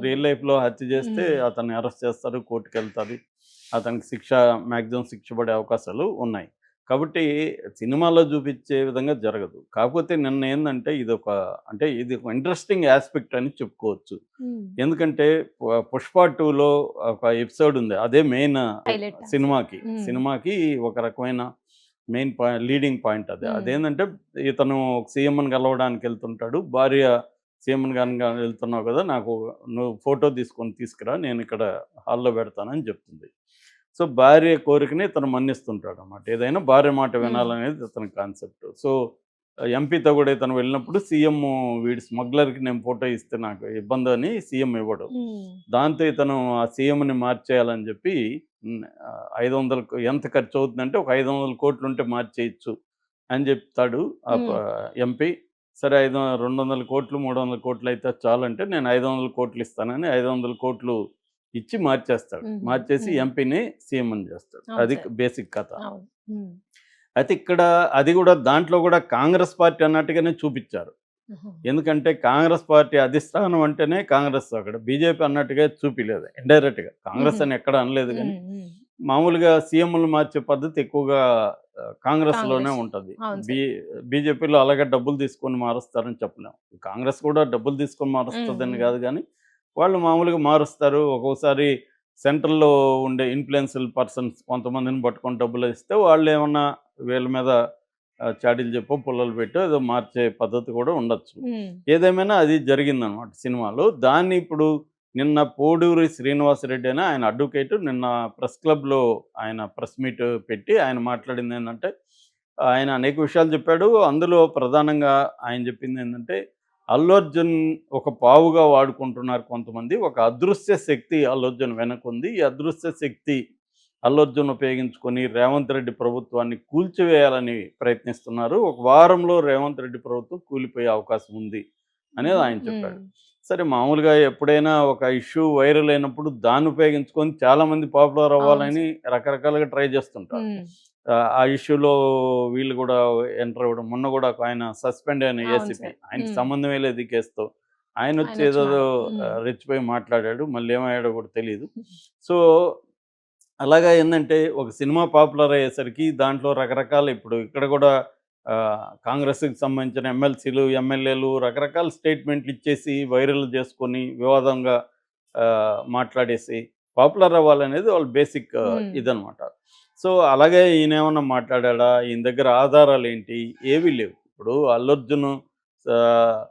Real లైఫ్‌లో హత్య చేస్తే అతన్ని అరెస్ట్ చేస్తారు, కోర్టుకెళ్తాది. అతనికి మాక్సిమం శిక్ష పడే అవకాశాలు ఉన్నాయి. కాబట్టి సినిమాలో చూపిచ్చే విధంగా జరగదు. కాకపోతే నిన్నేందంటే అంటే ఇది ఒక ఇంట్రెస్టింగ్ యాస్పెక్ట్ అని చెప్పుకోవచ్చు. హ్మ్. ఎందుకంటే 'పుష్ప 2లో' ఒక ఎపిసోడ్ ఉంది. అదే మెయిన్ హైలైట్ అసలు. సినిమాకి. హ్మ్. సినిమాకి ఒక రకమైన లీడింగ్ పాయింట్ అది. హ్మ్. అదేందంటే ఇతను సీఎంని కలవడానికెళ్తుంటాడు. భార్య సీఎంని వెళ్తున్నావు కదా! నువ్వు ఫోటో తీసుకురా. నేనిక్కడ హాల్‌లో పెడతానని చెప్తుంది. సో, భార్య కోరికని ఇతను మన్నిస్తుంటాడనమాట. ఏదైనా భార్య మాట హ్మ్. వినాలనేది ఇతని కాన్సెప్ట్. సో, ఎంపీతో కూడా ఇతను వెళ్ళినప్పుడు వీడి స్మగ్లర్‌కి నేను ఫోటో ఇస్తే నాకు ఇబ్బందని సీఎం ఇవ్వడు. హ్మ్. దాంతో ఇతను ఆ సీఎంని మార్చేయాలని చెప్పి 500 ఎంత ఖర్చవుతుందంటే ఒక 500,00,00,000 ఉంటే మార్చేయొచ్చు అని చెప్తాడు ఆ ప హ్మ్. ఎంపీ. సరే 200,00,00,000, 300,00,00,000 అయితే చాలంటే నేను 500,00,00,000 ఇస్తానని 500,00,00,000 ఇచ్చి మార్చేస్తాడు. హుహు. మార్చేసి హ్మ్. ఎంపీని సీఎంని చేస్తాడు. అవును అది సార్. బేసిక్ కథ. అవును. హ్మ్. అయితే అది కూడా దాంట్లో కూడా కాంగ్రెస్ పార్టీ అన్నట్టుగానే చూపిచ్చారు. ఆహా! ఎందుకంటే కాంగ్రెస్ పార్టీ అధిష్టానం అంటేనే కాంగ్రెస్ అక్కడ. బీజేపీ అన్నట్టుగా చూపియలేదు. ఇండైరెక్ట్‌గా. కాంగ్రెస్ హుహు. అని ఎక్కడ అనలేదు గానీ, హ్మ్. హ్మ్. మామూలుగా సీఎంలు మార్చే పద్ధతి ఎక్కువగా కాంగ్రెస్‌లోనే కాంగ్రెస్. ఉంటది. అవును బీ సార్. బీజేపీలో అలాగే డబ్బులు తీసుకొని మారుస్తారని చెప్పలేం. కాంగ్రెస్ కూడా డబ్బులు తీసుకొని హ్మ్. మారుస్తదని హ్మ్. గాదు గానీ, వాళ్ళు మామూలుగా మారుస్తారు. ఒక్కోసారి సెంట్రల్‌లో ఉండే ఇన్‌ఫ్లుయెన్షియల్ పర్సన్స్ కొంతమందిని పట్టుకొని డబ్బులిస్తే వాళ్ళేమన్నా వీళ్ళ మీద చాడీలు చెప్పో, పుల్లలు పెట్టో ఏదో మార్చే పద్ధతి కూడా ఉండొచ్చు. హ్మ్. ఏదేమైనా అది జరిగిందనమాట సినిమాలో. దాన్ని ఇప్పుడు నిన్న పోడూరి శ్రీనివాసరెడ్డి అని ఆయన అడ్వకేట్ నిన్న ప్రెస్ క్లబ్‌లో ఆయన ప్రెస్ మీట్ పెట్టి ఆయన మాట్లాడిందేందంటే, ఆయన అనేక విషయాలు చెప్పాడు. అందులో ప్రధానంగా ఆయన చెప్పిందేంటంటే, అల్లు అర్జున్ ఒక పావుగా వాడుకుంటున్నారు కొంతమంది. ఒక అదృశ్య శక్తి అల్లు అర్జున్ వెనకుంది. ఈ అదృశ్య శక్తి అల్లు అర్జున్ ఉపయోగించుకొని రేవంత్ రెడ్డి ప్రభుత్వాన్ని కూల్చివేయాలని ప్రయత్నిస్తున్నారు. ఒక వారంలో రేవంత్ రెడ్డి ప్రభుత్వం కూలిపోయే అవకాశం ఉంది అనేది హుహు. ఆయన హ్మ్. చెప్పాడు. సరే మామూలుగా ఎప్పుడైనా ఒక ఇష్యూ వైరల్ అయినప్పుడు దాన్ని ఉపయోగించుకొని చాలామంది పాపులర్ అవును అవ్వాలని సార్. రకరకాలుగా ట్రై చేస్తుంటారు. హ్మ్. ఆ ఇష్యూలో వీళ్ళు గూడా ఎంటర్ అవ్వడం. మొన్న గూడా ఒకాయన సస్పెండ్ అయిన అవును ఏసీపీ. సార్. ఆయనకి హ్మ్. సంబంధమే లేదు ఈ కేస్‌తో. ఆయనొచ్చి ఆయనొచ్చి ఏదేదో హ్మ్. రెచ్చిపోయి మాట్లాడాడు. మళ్ళీ ఏమయ్యాడో గూడా తెలీదు. సో, అలాగా ఏందంటే ఒక సినిమా పాపులర్ అయ్యేసరికి దాంట్లో రకరకాల ఇప్పుడు ఇక్కడ గూడా కాంగ్రెస్‌కి సంబంధించిన ఎమ్మెల్సీలు, ఎమ్మెల్యేలు రకరకాల స్టేట్మెంట్లు ఇచ్చేసి వైరల్ జేసుకొని వివాదంగా మాట్లాడేసి పాపులర్ అవ్వాలనేది వాళ్ళ బేసిక్ హ్మ్. ఇదనమాట. సో, అలాగే ఈయనేమన్నా మాట్లాడాడా? ఈయన దగ్గర ఆధారాలేంటి? ఏవి లేవు. ఇప్పుడు 'అల్లు అర్జున్' ఆహ్,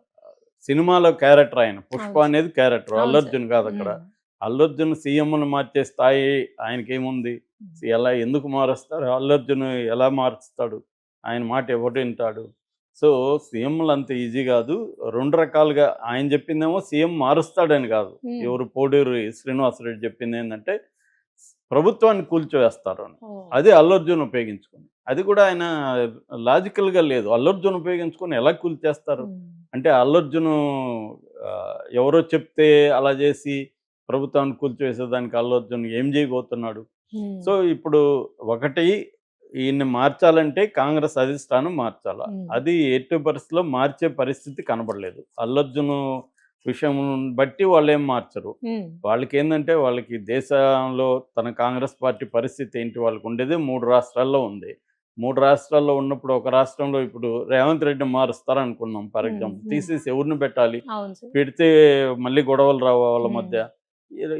సినిమాలో క్యారెక్టర్ ఆయన. 'పుష్ప' అవును సార్. అనేది క్యారెక్టర్. 'అల్లు అవును సార్. అర్జున్' కాదక్కడ. హ్మ్. 'అల్లు అర్జున్' సీఎంని మార్చే స్థాయి ఆయనకేముంది? హ్మ్. ఎందుకు మారుస్తారు? 'అల్లు అర్జున్' ఎలా మారుస్తాడు? ఆయన మాట ఎవడింటాడు? సో, సీఎంలు అంత ఈజీ గాదు. 2 రకాలుగా ఆయన చెప్పిందేమో సీఎం మారుస్తాడని గాదు. హ్మ్. ఎవరు పోడూరి శ్రీనివాసరెడ్డి చెప్పిందేందంటే, ప్రభుత్వాన్ని కూల్చివేస్తారు అని. ఓహ్! అది అల్లు అర్జున్ ఉపయోగించుకొని. అది కూడా ఆయన లాజికల్‌గా లేదు. అల్లు అర్జున్ ఉపయోగించుకొని ఎలా కూల్చేస్తారు? హ్మ్. అంటే అల్లు అర్జును ఎవరో చెప్తే అలా జేసి ప్రభుత్వాన్ని కూల్చివేసేదానికి అల్లు అర్జున్ ఏం జేయబోతున్నాడు? హ్మ్. సో, ఇప్పుడు ఒకటి ఈయన్ని మార్చాలంటే కాంగ్రెస్ అధిష్టానం మార్చాల. హ్మ్. అది ఎట్టి పరిస్థితిలో మార్చే పరిస్థితి కనబడలేదు. అల్లు అర్జును విషయం బట్టి వాళ్ళేం మార్చరు. హ్మ్. వాళ్ళకి దేశంలో తన కాంగ్రెస్ పార్టీ పరిస్థితి ఏంటి? వాళ్ళకుండేదే 3 రాష్ట్రాల్లో ఉంది. 3 రాష్ట్రాల్లో ఉన్నప్పుడు ఒక రాష్ట్రంలో ఇప్పుడు రేవంత్ రెడ్డిని మారుస్తారనుకున్నాం ఫర్ హ్మ్. ఎగ్జాంపుల్. హ్మ్. తీసేసి ఎవరిని పెట్టాలి? అవును సార్. పెడితే మళ్ళీ గొడవలు రావా వాళ్ళ హ్మ్. మధ్య?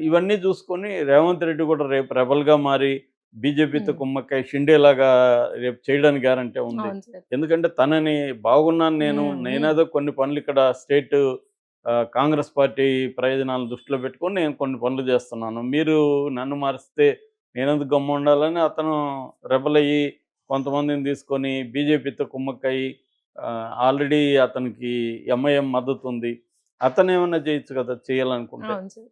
ఇవన్నీ చూసుకొని రేవంత్ రెడ్డి కూడా రేపు రెబెల్‌గా మారి బీజేపీతో హ్మ్. కుమ్మక్కై షిండేలాగా రేపు చేయడానికి గ్యారంటీ ఉంది. అవును సార్. ఎందుకంటే తనని బాగున్నాను నేను. హ్మ్. హ్మ్. నేనేదో కొన్ని పనులు ఇక్కడ కాంగ్రెస్ పార్టీ ప్రయోజనాలను దృష్టిలో పెట్టుకొని నేను కొన్ని పనులు చేస్తున్నాను. మీరు నన్ను మారిస్తే నేనెందుకు గమ్మునుండాలని అతను రెబెల్ అయ్యి కొంతమందిని తీసుకొని బీజేపీతో కుమ్మక్కయ్యి ఆల్రెడీ అతనికి ఎంఐఎం మద్దతుంది. అతనేమన్నా చేయొచ్చు కదా! చేయాలనుకుంటే. అవును సార్.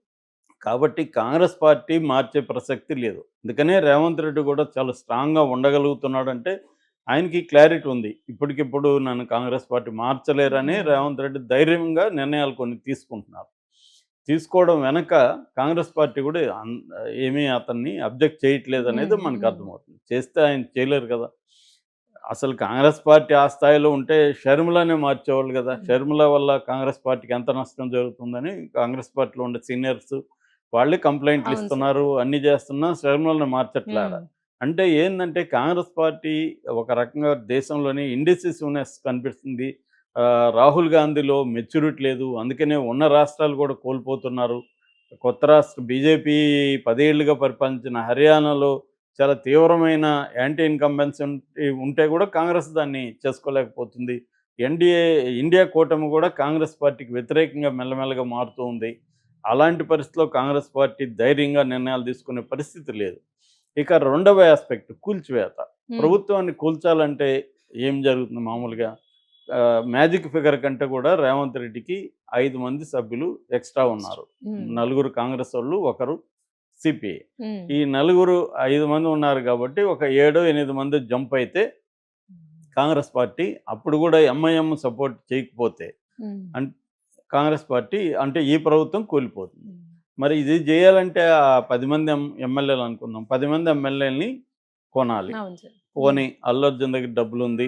కాబట్టి కాంగ్రెస్ పార్టీ మార్చే ప్రసక్తి లేదు. అందుకనే రేవంత్ రెడ్డి కూడా చాలా స్ట్రాంగ్‌గా ఉండగలుగుతున్నాడంటే, ఆయనకి క్లారిటీ ఉంది. ఇప్పటికిప్పుడు నన్ను కాంగ్రెస్ పార్టీ మార్చలేరని హ్మ్. రేవంత్ రెడ్డి ధైర్యంగా నిర్ణయాలు కొన్ని తీసుకుంటున్నారు. తీసుకోవడం వెనక కాంగ్రెస్ పార్టీ కూడా ఏమీ అతన్ని అబ్జెక్ట్ చేయట్లేదనేది హ్మ్. హ్మ్. మనకర్థమవుతుంది. చేస్తే ఆయన చేయలేరు కదా! అసలు కాంగ్రెస్ పార్టీ ఆ స్థాయిలో ఉంటే షర్మిలనే మార్చేవాళ్ళు కదా! హ్మ్. షర్మిల వల్ల కాంగ్రెస్ పార్టీకి ఎంత నష్టం జరుగుతుందని కాంగ్రెస్ పార్టీలో ఉండే సీనియర్స్ వాళ్ళే కంప్లెయింట్లు అవును సార్. ఇస్తున్నారు. అన్నీ చేస్తున్నా షర్మిలని మార్చట్లే ఆడ. హ్మ్. అంటే ఏందంటే కాంగ్రెస్ పార్టీ ఒక రకంగా దేశంలోని ఇండిసిసివ్‌నెస్ కనిపిస్తుంది. రాహుల్ గాంధీలో మెచ్యూరిటీ లేదు. అందుకనే ఉన్న రాష్ట్రాలు కూడా కోల్పోతున్నారు. కొత్త రాష్ట్ర బీజేపీ 10 ఏళ్లుగా పరిపాలించిన హర్యానాలో చాలా తీవ్రమైన యాంటీ ఇన్కంబెన్సీ ఉంటే కూడా కాంగ్రెస్ దాన్ని చేసుకోలేకపోతుంది. ఎన్‌డీఏ ఇండియా కూటమి కూడా కాంగ్రెస్ పార్టీకి వ్యతిరేకంగా మెల్లమెల్లగా మారుతూ ఉంది. అలాంటి పరిస్థితిలో కాంగ్రెస్ పార్టీ ధైర్యంగా నిర్ణయాలు తీసుకునే పరిస్థితి లేదు. ఇక రెండవ యాస్పెక్ట్ కూల్చివేత. హ్మ్. ప్రభుత్వాన్ని కూల్చాలంటే ఏం జరుగుతుంది మామూలుగా? మ్యాజిక్ ఫిగర్ కంటే కూడా రేవంత్ రెడ్డికి 5 మంది సభ్యులు ఎక్స్‌ట్రా ఉన్నారు. హ్మ్. నలుగురు కాంగ్రెసోళ్ళు, ఒకరు సిపిఐ. హ్మ్. ఈ నలుగురు 5 మంది ఉన్నారు కాబట్టి ఒక 7, 8 మంది జంప్ అయితే కాంగ్రెస్ పార్టీ అప్పుడు కూడా ఎంఐఎం సపోర్ట్ చేయకపోతే హ్మ్. అన్ కాంగ్రెస్ పార్టీ అంటే ఈ ప్రభుత్వం కూలిపోతుంది. హ్మ్. మరి ఇది జేయాలంటే 10 మంది ఎమ్మెల్యేలు అనుకుందాం. 10 మంది ఎమ్మెల్యేలని కొనాలి. అవును సార్. హ్మ్. పోనీ అల్లు అర్జున్ దగ్గర డబ్బులుంది.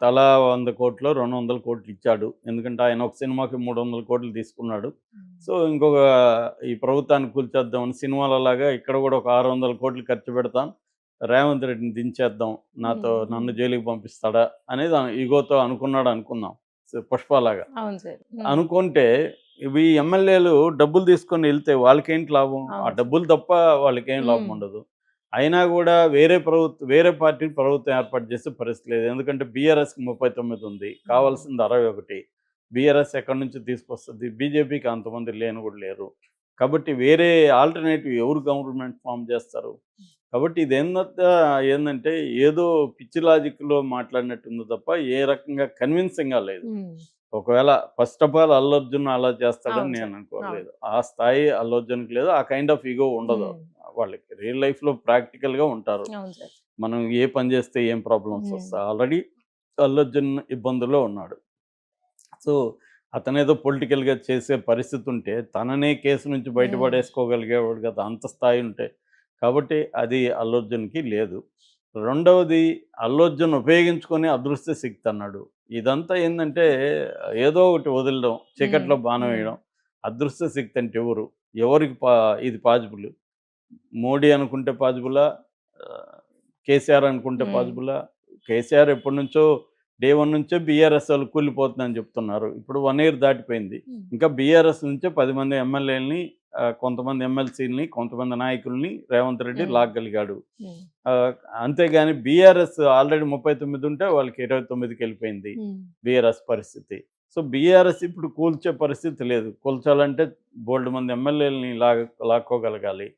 తలా 100,00,00,000 200,00,00,000 ఇచ్చాడు. ఎందుకంటే ఆయన ఒక సినిమాకి 300,00,00,000 తీసుకున్నాడు. హ్మ్. సో, ఇంకొక ఈ ప్రభుత్వాన్ని కూల్చేద్దామని సినిమాలలాగా ఇక్కడ కూడా ఒక 600,00,00,000 ఖర్చు పెడతాం. రేవంత్ రెడ్డిని దించేద్దాం. హ్మ్. నన్ను జైలుకి పంపిస్తాడా అనేది ఇగోతో అనుకున్నాడు అనుకుందాం. పుష్పలాగా. అవును సార్. హ్మ్. అనుకుంటే ఇవి ఎమ్మెల్యేలు డబ్బులు తీసుకొని ఎళ్తే వాళ్ళకేంటి లాభం? ఆ అవును సార్. డబ్బులు తప్ప వాళ్ళకేం లాభం హ్మ్. ఉండదు. అయినా గూడా వేరే పార్టీని ప్రభుత్వం ఏర్పాటు చేసే పరిస్థితి లేదు. ఎందుకంటే బీఆర్ఎస్‌కి 39 ఉంది. హ్మ్. కావాల్సింది 61. బీఆర్ఎస్ ఎక్కడి నుంచి తీసుకొస్తది? బీజేపీకి అంతమంది లేను గూడా లేరు. కాబట్టి వేరే ఆల్టర్‌నేటివ్ ఎవరు గవర్నమెంట్ ఫార్మ్ చేస్తారు? కాబట్టి ఏందంటే ఏదో పిచ్చి లాజిక్‌లో మాట్లాడినట్టుంది తప్ప ఏ రకంగా కన్విన్సింగ్‌గా లేదు. హ్మ్. ఒకవేళ first of all 'Allu Arjun' అలా చేస్తాడని అవును నేను సార్. అవును. అనుకోలేదు. ఆ స్థాయి 'అల్లు అర్జున్‌కి' లేదు. ఆ కైండ్ ఆఫ్ ఇగో ఉండదు. హ్మ్. వాళ్ళకి రియల్ లైఫ్‌లో ప్రాక్టికల్‌గా ఉంటారు. అవును సార్. మనం ఏ పని చేస్తే ఏం ప్రాబ్లమ్స్ హ్మ్. వస్తాయి. ఆల్రెడీ 'అల్లు అర్జున్' ఇబ్బందుల్లో ఉన్నాడు. సో, అతనేదో పొలిటికల్‌గా చేసే పరిస్థితి ఉంటే తననే కేసు నుంచి హ్మ్. బయటపడేసుకోగలిగేవాడు కదా! అంత స్థాయి ఉంటే. కాబట్టి అది 'అల్లు అర్జున్‌కి' లేదు. రెండవది 'అల్లు అర్జున్' ఉపయోగించుకొని అదృశ్య శక్తి అన్నాడు. ఇదంతా ఏందంటే ఏదో ఒకటి వదలడం, హ్మ్. చీకట్లో బాణం హ్మ్. వేయడం. అదృశ్య శక్తి అంటే ఎవరు? ఎవరికి ఇది పాజిబుల్? మోడీ అనుకుంటే పాజిబులా? ఆహ్, కేసీఆర్ అనుకుంటే హ్మ్. పాజిబులా? కేసీఆర్ ఎప్పటినుంచో డే 1 నుంచే బీఆర్ఎస్ వాళ్ళు కూలిపోతుందని చెప్తున్నారు. ఇప్పుడు 1 ఇయర్ దాటిపోయింది. హ్మ్. ఇంకా బీఆర్ఎస్ నుంచే 10 మంది ఎమ్మెల్యేలని కొంతమంది ఎమ్మెల్సీలని, కొంతమంది నాయకుల్ని రేవంత్ రెడ్డి హ్మ్. లాగ్గలిగాడు. హ్మ్. ఆహ్, అంతేగాని బీఆర్ఎస్ ఆల్రెడీ 39 ఉంటే వాళ్ళకి 29కెళ్ళిపోయింది హ్మ్. బీఆర్ఎస్ పరిస్థితి. సో, బీఆర్ఎస్ ఇప్పుడు కూల్చే పరిస్థితి లేదు. కూల్చాలంటే బోలెడు మంది ఎమ్మెల్యేలని లాక్కోగలగాలి.